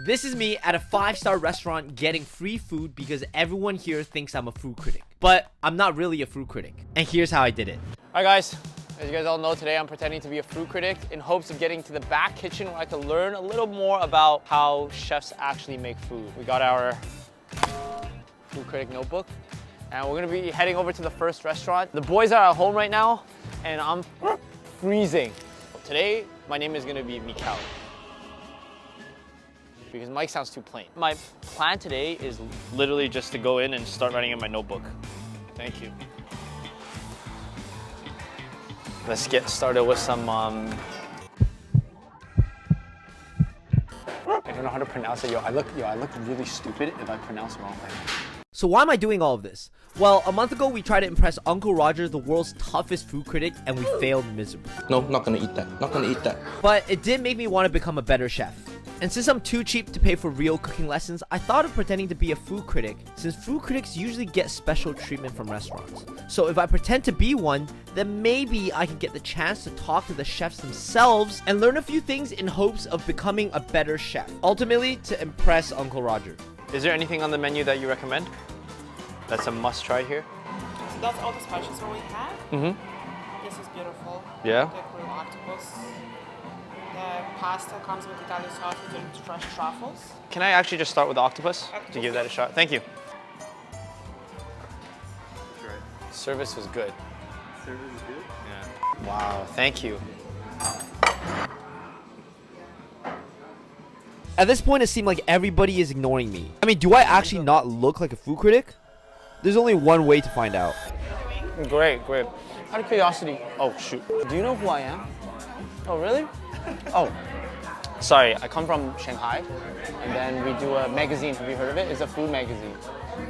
This is me at a 5-star restaurant getting free food because everyone here thinks I'm a food critic. But I'm not really a food critic. And here's how I did it. Alright guys, as you guys all know, today I'm pretending to be a food critic in hopes of getting to the back kitchen where I can learn a little more about how chefs actually make food. We got our food critic notebook and we're gonna be heading over to the first restaurant. The boys are at home right now and I'm freezing. Today, my name is gonna be Mikhail, because Mike sounds too plain. My plan today is literally just to go in and start writing in my notebook. Thank you. Let's get started with some, I don't know how to pronounce it. I look really stupid if I pronounce it wrong. So why am I doing all of this? Well, a month ago we tried to impress Uncle Roger, the world's toughest food critic, and we failed miserably. No, not gonna eat that. Not gonna eat that. But it did make me want to become a better chef. And since I'm too cheap to pay for real cooking lessons, I thought of pretending to be a food critic, since food critics usually get special treatment from restaurants. So if I pretend to be one, then maybe I can get the chance to talk to the chefs themselves and learn a few things in hopes of becoming a better chef. Ultimately, to impress Uncle Roger. Is there anything on the menu that you recommend? That's a must try here. So that's all the spices that we have. Mm-hmm. This is beautiful. Yeah. The grilled octopus. The pasta comes with Italian sausage and fresh truffles. Can I actually just start with the octopus to give that a shot? Thank you. Service was good. Service is good? Yeah. Wow, thank you. At this point, it seemed like everybody is ignoring me. I mean, do I actually not look like a food critic? There's only one way to find out. Great, great. Out of curiosity, oh shoot. Do you know who I am? Oh, really? Oh, sorry, I come from Shanghai, and then we do a magazine. Have you heard of it? It's a food magazine.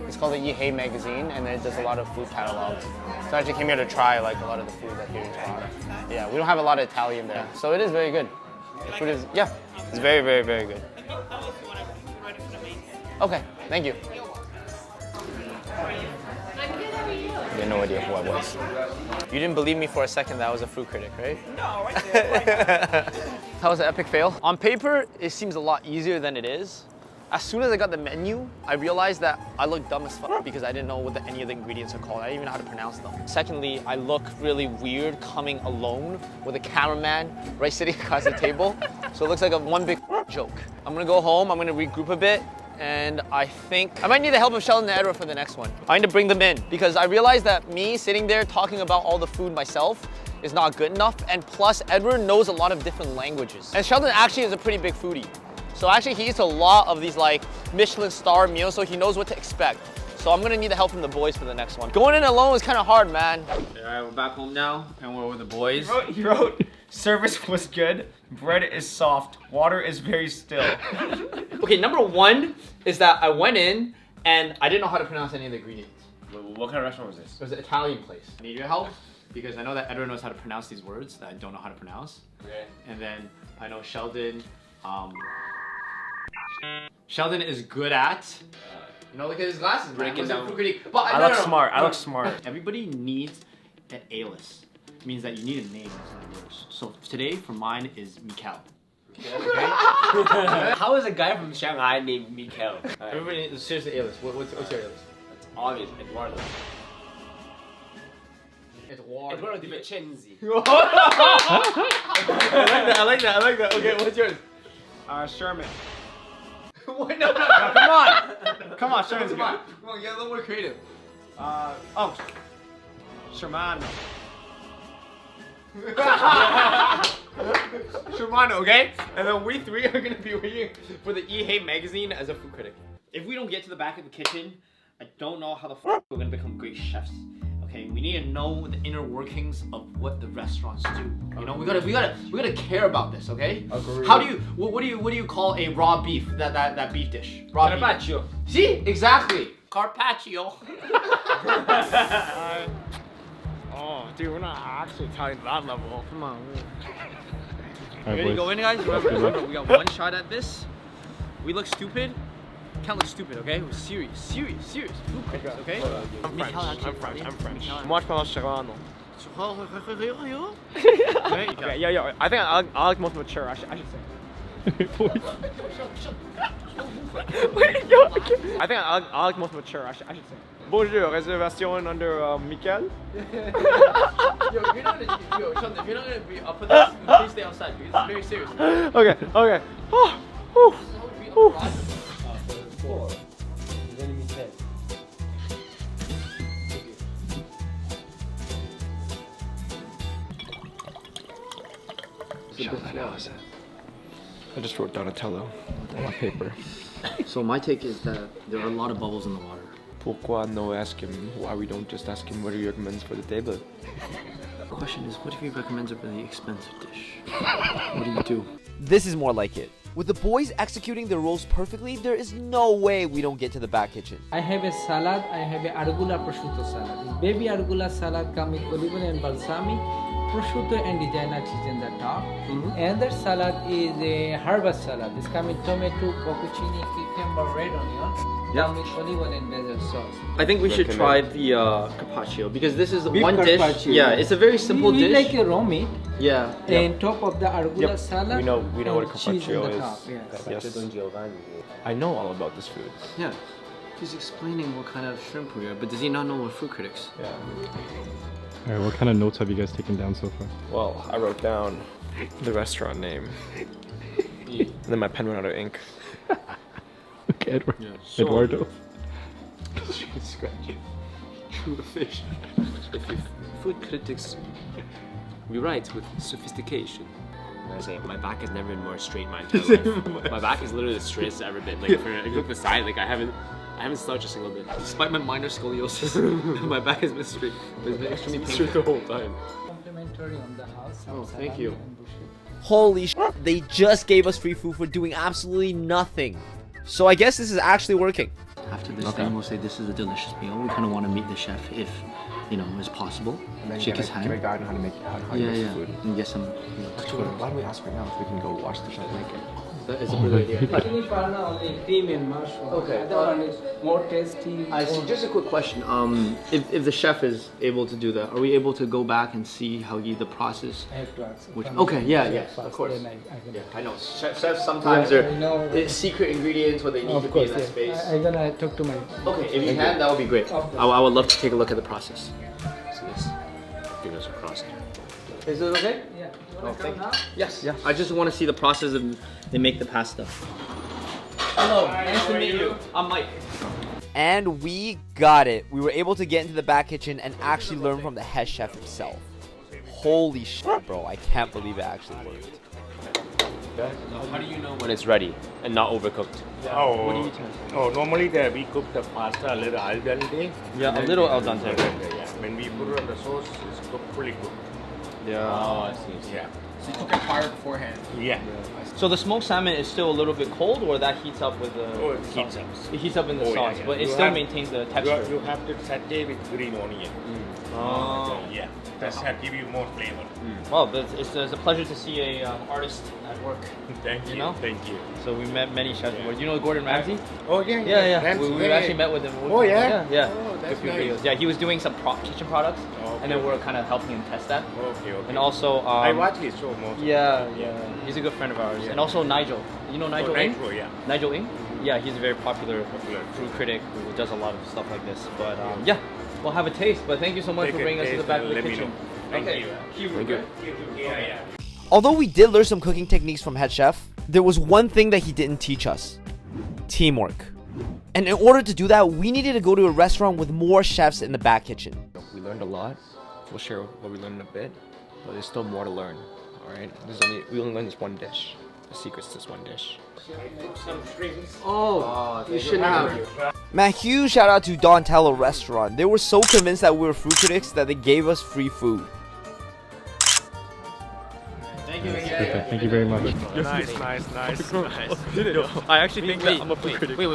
It's called the Yihei magazine, and it does a lot of food catalogs. So I actually came here to try like a lot of the food that here in Toronto. Yeah, we don't have a lot of Italian there, so it is very good. The food is, yeah, it's very, very, very good. Okay, thank you. You had no idea who I was. You didn't believe me for a second that I was a food critic, right? No, right there. That was an epic fail. On paper, it seems a lot easier than it is. As soon as I got the menu, I realized that I look dumb as fuck because I didn't know what any of the ingredients are called. I didn't even know how to pronounce them. Secondly, I look really weird coming alone with a cameraman right sitting across the table. So it looks like one big joke. I'm gonna go home, I'm gonna regroup a bit, and I think I might need the help of Sheldon and Edward for the next one. I need to bring them in because I realized that me sitting there talking about all the food myself is not good enough, and plus Edward knows a lot of different languages. And Sheldon actually is a pretty big foodie. So actually he eats a lot of these like Michelin star meals, so he knows what to expect. So I'm gonna need the help from the boys for the next one. Going in alone is kind of hard, man. Alright, we're back home now, and we're with the boys. He wrote, service was good, bread is soft, water is very still. Okay, number one is that I went in and I didn't know how to pronounce any of the ingredients. What kind of restaurant was this? It was an Italian place. I need your help because I know that Edward knows how to pronounce these words that I don't know how to pronounce. Okay. And then I know Sheldon, Sheldon is good at, you know, look at his glasses, breaking down. But I look smart, I look smart. Everybody needs an A-list. It means that you need a name instead of yours. So today, for mine is Mikhail. Okay? How is a guy from Shanghai named Mikhail? Everybody, seriously, A-list. What's your A-list? Obvious, Eduardo. Eduardo Di Vincenzi. I like that. Okay, what's yours? Sherman. Wait, no, come on! Come on, Sherman, come on, get a little more creative. Sherman. Shermano, okay? And then we three are gonna be waiting for the Yihei magazine as a food critic. If we don't get to the back of the kitchen, I don't know how the f we're gonna become great chefs. Okay, we need to know the inner workings of what the restaurants do. You know, we gotta care about this, okay? Agreed. How do you what do you call a raw beef? That beef dish? Raw beef. Carpaccio. See? Exactly. Carpaccio. Oh, dude, we're not actually Italian to that level. Come on. Ready to go in, guys? Remember, we got one shot at this. We look stupid. Can't look stupid, okay? We're serious. Food critics, okay? I'm French. Moi, je parle Serrano. Okay, yeah. I think I like most mature. I should say. I think I like most mature. I should say. Bonjour, réservation under Michael. Yo, if you're not gonna be up for this, please stay outside because it's very serious. Okay, okay. Oh, I just wrote Donatello on my paper. So my take is that there are a lot of bubbles in the water. Pourquoi no ask him why we don't just ask him what he recommends for the table? The question is, what if he recommends a really expensive dish? What do you do? This is more like it. With the boys executing their roles perfectly, there is no way we don't get to the back kitchen. I have a salad. I have a arugula prosciutto salad. Baby arugula salad comes with olive oil and balsamic, prosciutto and designer cheese in the top. Another salad is a harvest salad. This comes with tomato, bocconcini, cucumber, red onion. Yeah. With olive oil and basil sauce. I think we should try the carpaccio because this is Beef one dish. carpaccio. Yeah, it's a very simple we dish. like a raw meat. Yeah. And top of the arugula salad. We know what a and cheese in carpaccio the is. top. Yes. Yes. I know all about this food. Yeah. He's explaining what kind of shrimp we are, but does he not know we're food critics? Yeah. Alright, what kind of notes have you guys taken down so far? Well, I wrote down the restaurant name. And then my pen ran out of ink. Okay, Edward. Yeah. So, Eduardo. True fish. If you food critics, we write with sophistication. I say, my back has never been more straight my entire life. My back is literally the straightest it's ever been. Like, if you look at the side, like I haven't slouched a single bit. Despite my minor scoliosis, my back has been straight. It's been extremely Straight painful. the whole time. Complimentary on the house. Oh, thank you. Holy sh! They just gave us free food for doing absolutely nothing. So I guess this is actually working. After this thing, we'll say this is a delicious meal. We kind of want to meet the chef if, you know, is possible. Shake his hand. Give a guide on how to make how you Yeah, make yeah. food. And get some. Actually, why don't we ask right now if we can go watch the chef make it? That is a brilliant idea. Chili parna only cream and mushroom. Okay. Other one is more tasty. I see. Just a quick question. If the chef is able to do that, are we able to go back and see how the process? I have to ask. Which, from okay, the yeah, chef yeah, first, of course. then I can I know. Chefs sometimes Yeah, are I know. it's secret ingredients where they need Of to be course, in that yeah. space. I'm gonna talk to my. Okay, if you can, that would be great. Of course. I would love to take a look at the process. So this fingers are crossed. Is it okay? Yeah. You wanna Oh, come now? Yes. Yeah. I just want to see the process of they make the pasta. Hello. Nice to meet you. I'm Mike. And we got it. We were able to get into the back kitchen and actually learn from the head chef himself. Holy shit, bro. I can't believe it actually worked. How do you know when it's ready and not overcooked? Normally we cook the pasta a little al dente. Yeah, a little al dente. Yeah. When we put it on the sauce, it's cooked fully cooked. Yeah. Oh, I see. Yeah. So you cook it prior beforehand. Yeah. So the smoked salmon is still a little bit cold, or that heats up with the. Oh, it heats up. It heats up in the Oh, yeah, sauce, yeah. but it You still have- maintains the You, texture. you have to saute with green onion. Oh. Yeah. That's give you more flavor. Well, it's a pleasure to see a artist at work. Thank you. You know? Thank you. So we met many chefs before. You know Gordon Ramsay? Oh yeah. Yeah. Ramsay, We actually met with him. Oh yeah. Yeah. Oh, that's A few nice. videos. Yeah, he was doing some kitchen products, Okay. and then we're kind of helping him test that. Okay. And also, I watch his show most. Yeah. He's a good friend of ours. And also Nigel. You know Nigel Ng? Nitro, yeah. Nigel Ng? Yeah, he's a very popular food critic who does a lot of stuff like this. But yeah, we'll have a taste. But thank you so much Take for a bringing us to the taste back and of the let me kitchen. know. Thank you. Thank you. Yeah. Although we did learn some cooking techniques from head chef, there was one thing that he didn't teach us. Teamwork. And in order to do that, we needed to go to a restaurant with more chefs in the back kitchen. We learned a lot. We'll share what we learned in a bit, but there's still more to learn. All right. We only learned this one dish. The secret's this one dish. Oh, you should have. Man, huge shout out to Donatello Restaurant. They were so convinced that we were food critics that they gave us free food. Thank you. Perfect. Thank you very much. Nice. I actually think that I'm a food critic. Wait.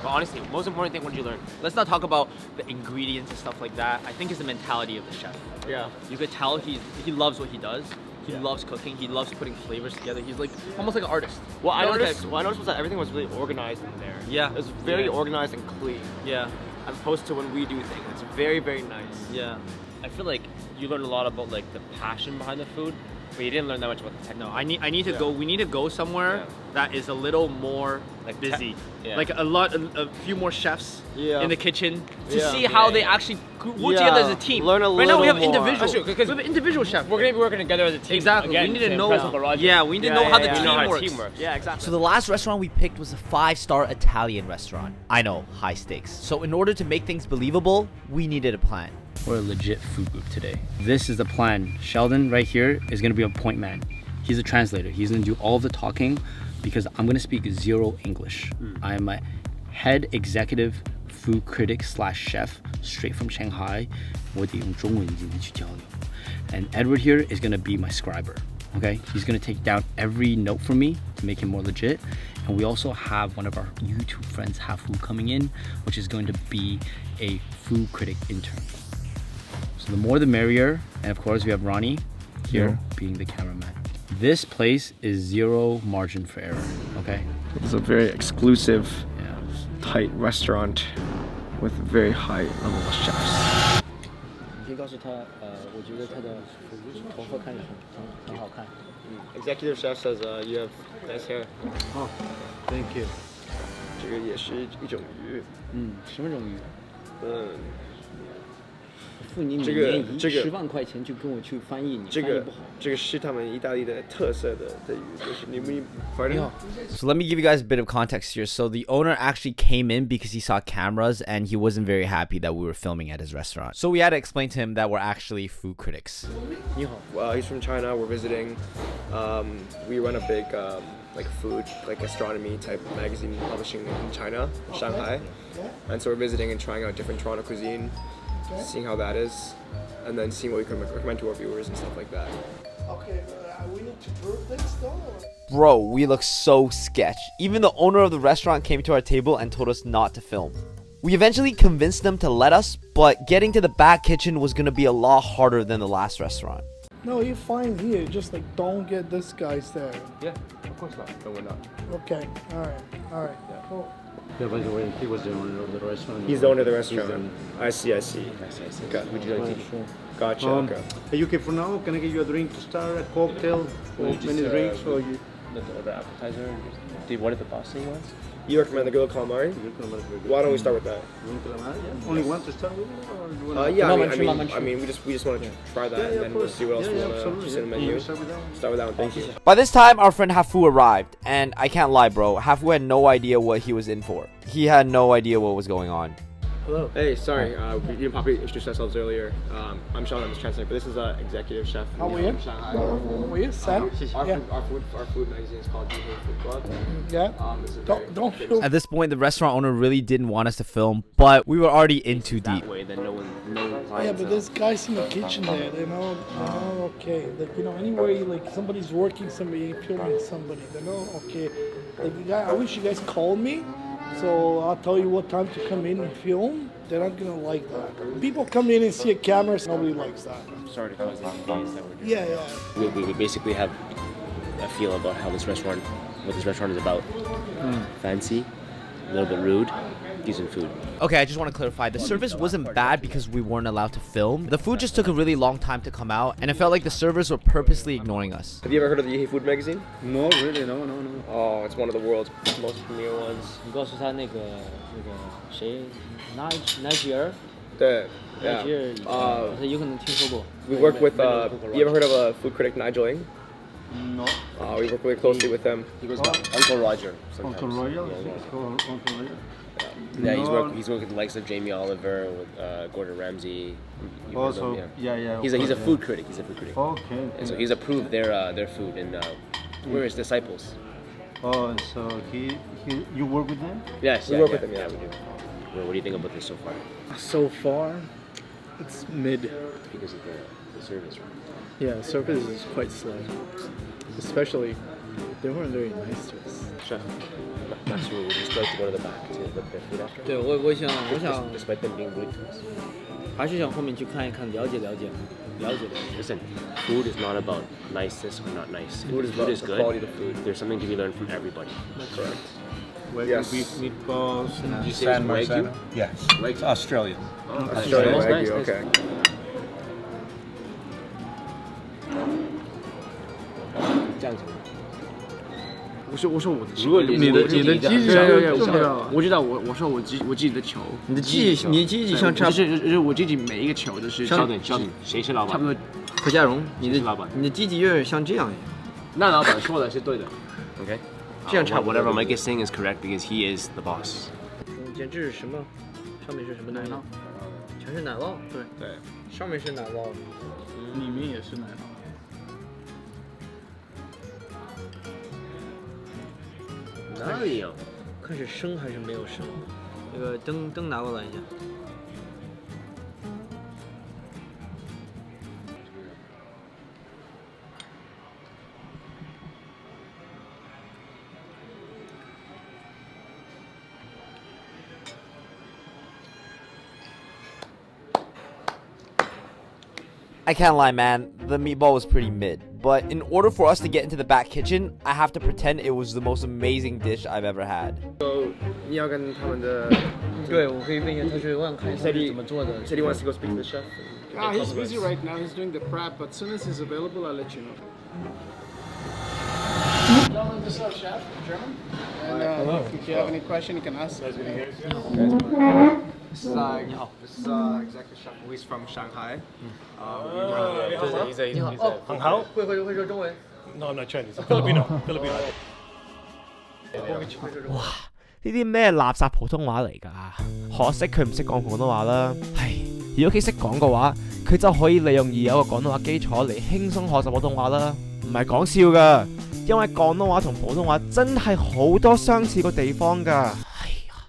But honestly, most important thing, what did you learn? Let's not talk about the ingredients and stuff like that. I think it's the mentality of the chef. Yeah. You could tell he loves what he does. He loves cooking. He loves putting flavors together. He's like almost like an artist. What I You know, like noticed was that everything was really organized in there. Yeah. It was very organized and clean. Yeah. As opposed to when we do things. It's very, very nice. Yeah. I feel like you learn a lot about like the passion behind the food. But you didn't learn that much about the tech. No, I need to go. We need to go somewhere that is a little more Like busy, yeah. like a few more chefs in the kitchen to Yeah. see how Yeah, they yeah. actually work together as a team. Learn a right now we have little more. individual. That's true, because we have individual chefs. We're gonna be working together as a team. Exactly. Again, we need to know. impress Uncle Roger. Yeah, we need to know how the We team know how works. the team works. Yeah, exactly. So the last restaurant we picked was a 5-star Italian restaurant. I know, high stakes. So in order to make things believable, we needed a plan. We're a legit food group today. This is the plan. Sheldon right here is gonna be a point man. He's a translator. He's gonna do all of the talking because I'm gonna speak zero English. I am a head executive food critic / chef straight from Shanghai. 我得用中文进行去交流. And Edward here is gonna be my scriber. Okay, he's gonna take down every note for me to make him more legit. And we also have one of our YouTube friends, Hafu, coming in, which is going to be a food critic intern. So the more the merrier. And of course we have Ronnie here being the cameraman. This place is zero margin for error, okay? It's a very exclusive, tight restaurant with very high level of chefs. 你可以告诉他，我觉得他的头发看着很好看。Executive chef says you have nice hair. Oh, thank you. 这个也是一种鱼。什么种鱼？付你每这个年10万块钱就跟我去翻译，你翻译不好。这个是他们意大利的特色的鱼，就是你们 pardon? So let me give you guys a bit of context here. So the owner actually came in because he saw cameras and he wasn't very happy that we were filming at his restaurant. So we had to explain to him that we're actually food critics. He's from China. We're visiting. We run a big like food, like gastronomy type magazine publishing in China, Shanghai. And so we're visiting and trying out different Toronto cuisine, seeing how that is, and then seeing what we can recommend to our viewers and stuff like that. Okay, we need to prove this though? Bro, we look so sketch. Even the owner of the restaurant came to our table and told us not to film. We eventually convinced them to let us, but getting to the back kitchen was gonna be a lot harder than the last restaurant. No, you're fine here. Just like don't get this guy's there. Yeah, of course not. No, we're not. Okay, all right. Yeah. Cool. Yeah, by the way, he was the owner of the restaurant. He's the owner of the restaurant. I see. Got, would you like to? Sure. Gotcha. Okay. Are you okay for now? Can I get you a drink to start, a cocktail, or many drinks, or you? The appetizer. What did the boss say was? You recommend the grilled calamari? Why don't we start with that? Only one to start with, or you want? Yeah, I mean, we just want to try that, and then we'll see what else we want to see in the menu. Start with that one, thank you. By this time, our friend Hafu arrived, and I can't lie, bro, Hafu had no idea what he was in for. He had no idea what was going on. Hello. Hey, sorry, we didn't probably introduce ourselves earlier. I'm Sean, I'm the translator, but this is executive chef How are you? from Shanghai. Were you Sam? Our food magazine is called Giftcard Food Club. Yeah. Don't feel. At this point, the restaurant owner really didn't want us to film, but we were already in too deep. That way, then no Yeah, but there's guys in the kitchen there. They're not okay. Like anywhere you like somebody's working, somebody filming somebody. They're not okay. Like I wish you guys called me. So I'll tell you what time to come in and film. They're not gonna like that. People come in and see a camera, nobody likes that. I'm sorry to cause inconvenience that we're doing. Yeah. We basically have a feel about how what this restaurant is about. Fancy, a little bit rude, decent food. Okay, I just want to clarify. The service wasn't bad because we weren't allowed to film. The food just took a really long time to come out, and it felt like the servers were purposely ignoring us. Have you ever heard of the Yehi Food Magazine? No, really, no. Oh, it's one of the world's most premier ones. 你告诉他那个谁，Niger，对 Niger，有可能听说过。We work with, you ever heard of Food Critic Nigel Ng? No. We work really closely with them. He goes by Uncle Roger sometimes. Uncle Royal? Uncle Roger? Yeah, he's worked with the likes of Jamie Oliver, with Gordon Ramsay. Also, He's a food critic. Okay. And so he's approved their food and we're his disciples. Oh, so you work with them? Yes, we work with them. Yeah, we do. Well, what do you think about this so far? So far, it's mid. Because of the service, right? Yeah, service is quite slow. Especially, they weren't very nice to us. Chef, Master, would you like to go to the back to look at their food after? 对，我想 Despite them being rude to us. 还是想后面去看一看，了解。 Listen, food is not about niceness or not nice. Food is about the good. quality of the food. There's something to be learned from everybody. That's correct. Wagyu beef meatballs. Did you say it's Wagyu? Yes. Wagyu. Australian. Australian Nice, Wagyu, nice. okay. 样子。我说我的球，如果你的记忆重要，我知道我说我自己的球，你的记忆像差，就是我自己每一个球都是。稍等，谁是老板？差不多。何家荣，你的老板，你的积极有点像这样。那老板说的是对的。OK， 这样差不多。Whatever Mike is saying is correct because he is the boss。中间这是什么？上面是什么奶酪？全是奶酪。对，上面是奶酪，里面也是奶酪。哪里有？看是生还是没有生？那个灯拿过来一下。I can't lie, man, the meatball was pretty mid. But in order for us to get into the back kitchen, I have to pretend it was the most amazing dish I've ever had.你要跟他们的，对，我可以问一下，他是我想看一下怎么做的。Said he wants to go speak to the chef. He's busy right now. He's doing the prep, but as soon as he's available, I'll let you know. Gentlemen, this is our chef, German. And if you have any question, you can ask. This is executive chef Luis from Shanghai. He's 很好，会说中文。No, I'm not Chinese. I'm Filipino. 哇，呢啲咩垃圾普通話嚟㗎？可惜佢唔識講普通話啦。唉，如果佢識講嘅話，佢就可以利用已有嘅廣東話基礎嚟輕鬆學習普通話啦。唔係講笑㗎，因為廣東話同普通話真係好多相似嘅地方㗎。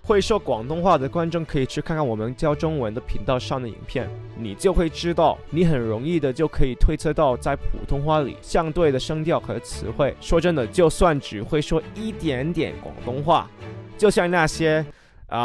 会说广东话的观众可以去看看我们教中文的频道上的影片，你就会知道，你很容易的就可以推测到在普通话里相对的声调和词汇。说真的，就算只会说一点点广东话，就像那些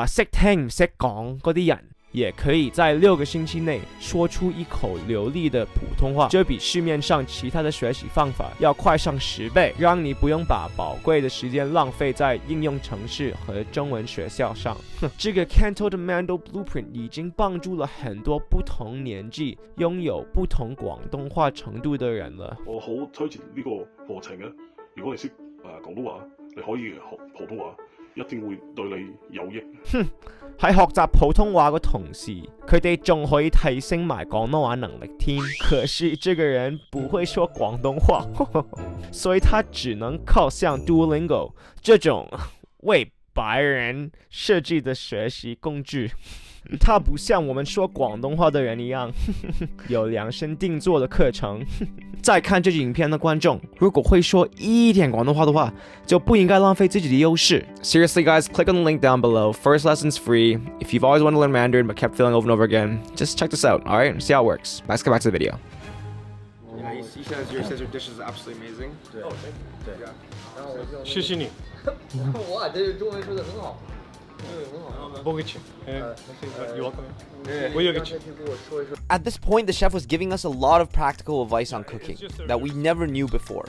识聽唔識講嗰啲人，也可以在6个星期内说出一口流利的普通话，这比市面上其他的学习方法要快上10倍，让你不用把宝贵的时间浪费在应用程式和中文学校上。这个 Canto 的 Mando Blueprint 已经帮助了很多不同年纪、拥有不同广东话程度的人了。我好推薦呢個課程嘅，如果你識廣東話，你可以學普通話，一定會對你有益。喺學習普通話嘅同時，佢哋仲可以提升埋廣東話能力添。可是這個人不會說廣東話，所以他只能靠像 Duolingo 這種為白人設計的學習工具。他不像我們說廣東話的人一樣有量身定做的課程。在看這支影片的觀眾，如果會說一點廣東話的話，就不應該浪費自己的優勢。Seriously, guys, click on the link down below. First lesson's free. If you've always wanted to learn Mandarin but kept failing over and over again, just check this out, alright? See how it works. Let's get back to the video. Yeah, he says your dish is absolutely amazing. 对，对。谢谢你。哇，这中文说的很好。At this point, the chef was giving us a lot of practical advice on cooking that we never knew before.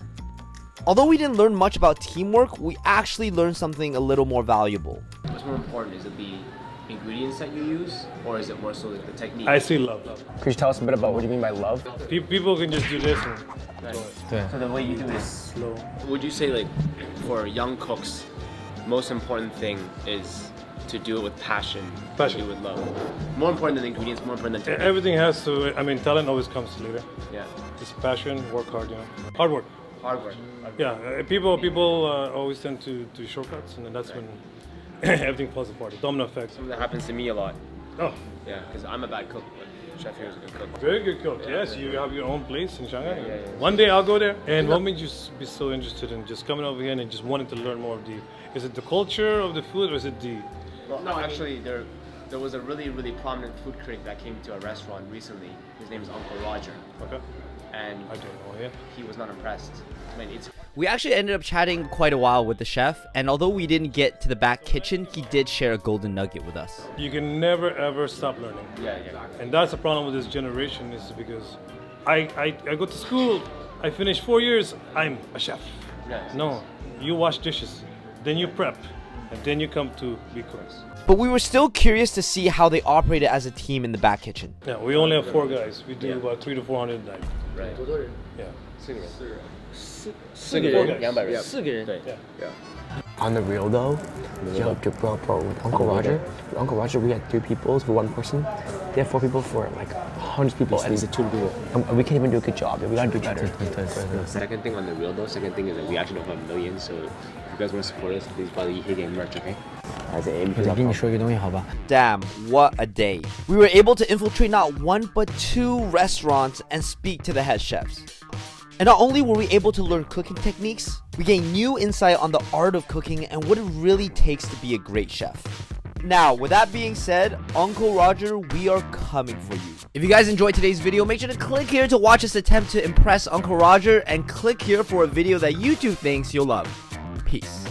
Although we didn't learn much about teamwork, we actually learned something a little more valuable. What's more important? Is it the ingredients that you use, or is it more so like the technique? I see love. Could you tell us a bit about what you mean by love? People can just do this. So the way you do it is slow. Would you say, like, for young cooks, most important thing is to do it with passion, to do it with love? More important than ingredients, more important than technique. Everything has to, I mean, talent always comes later. Yeah. Just passion, work hard, you know. Hard work. Hard work. Yeah, people always tend to do shortcuts, and then that's when everything falls apart. The domino effect. Something that happens to me a lot. Oh. Yeah, because I'm a bad cook, but Chef here is a good cook. Very good cook, yes. Yeah. You have your own place in Shanghai. Yeah. One day I'll go there. And what made you be so interested in just coming over here and just wanting to learn more of is it the culture of the food, or is it the... Well, no, actually, there was a really, really prominent food critic that came to our restaurant recently. His name is Uncle Roger. Okay. And I don't know, yeah. He was not impressed. I mean, We actually ended up chatting quite a while with the chef, and although we didn't get to the back kitchen, he did share a golden nugget with us. You can never ever stop learning. Yeah. And that's the problem with this generation, is because I go to school, I finish 4 years, I'm a chef. Yes. No, you wash dishes, then you prep, and then you come to be cooks. But we were still curious to see how they operated as a team in the back kitchen. Yeah, we only have 4 guys. We do about 300 to 400 a night. Right. Yeah. 四个人200人4个人。对 On the real though, yo, bro, with Uncle Roger, we had 3 people for 1 person. They have 4 people for like hundreds of people. And 2 people. And we can't even do a good job. We gotta do better. Second thing on the real though, second thing is that we actually don't have millions, so if you guys want to support us, please buy the EK Game merch, okay? As an aim. 跟你说一个东西好吧？ Damn, what a day. We were able to infiltrate not 1 but 2 restaurants and speak to the head chefs. And not only were we able to learn cooking techniques, we gained new insight on the art of cooking and what it really takes to be a great chef. Now, with that being said, Uncle Roger, we are coming for you. If you guys enjoyed today's video, make sure to click here to watch us attempt to impress Uncle Roger and click here for a video that YouTube thinks you'll love. Peace.